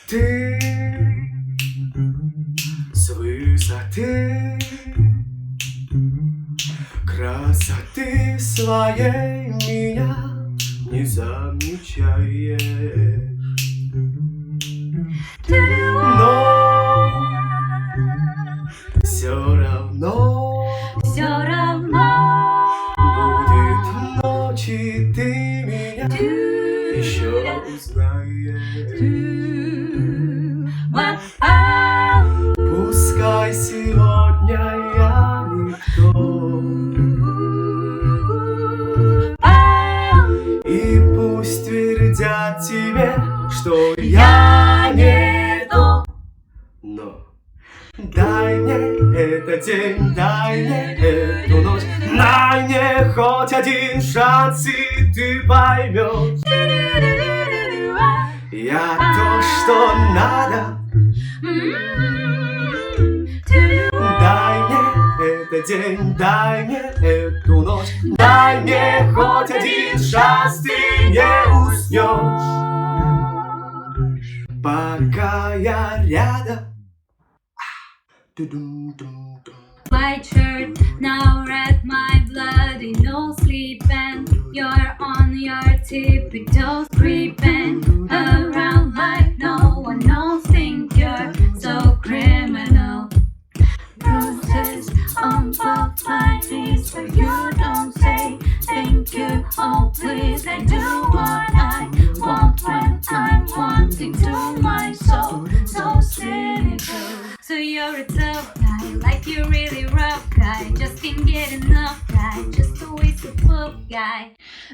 Ты с высоты красоты своей меня не замечаешь, но все равно будет ночь, и ты меня еще узнаешь. Пускай сегодня я никто, и пусть твердят тебе, что я не то, но дай мне этот день, дай мне эту ночь, дай мне хоть один шанс, и ты поймешь. Я то, что надо. Дай мне этот день, дай мне эту ночь, дай мне хоть один шанс, ты не уснешь, пока я рядом. White shirt, now red, my bloody no sleep, and you're on your tippy toes, creeping around like no one knows. Think you're so criminal. Bruises on both my knees, but you don't say thank you. Oh please, I do what I want when I'm wanting to my soul. So cynical. So you're a tough guy, like you really rough guy. Just can't get enough guy, just a waste of love guy.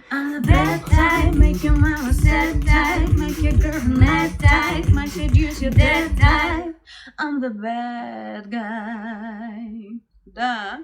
I'm the bad type, make your mama sad type, make your girl mad type, might seduce your dead type. I'm the bad guy. Да.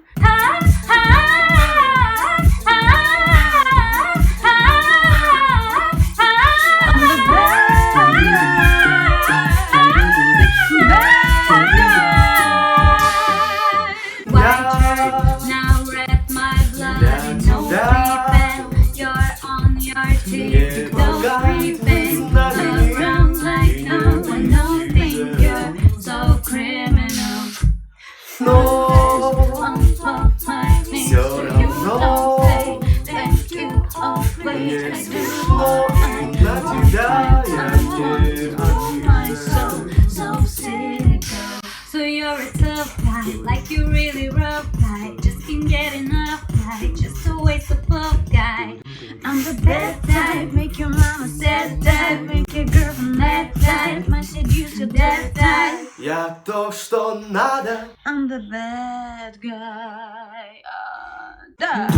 Now red, my blood, no creeping. You're on your tippy toes, creeping around like no one knows. Think you're so criminal. Но Все все равно мне смешно, и на тебя я не So you're a tough guy, like you really rough guy. Just can't get enough guy, just a waste of love guy. I'm the bad type, make your mama sad type, make your girlfriend mad type, might seduce your dead type. Я то, что надо. I'm the bad guy. Да.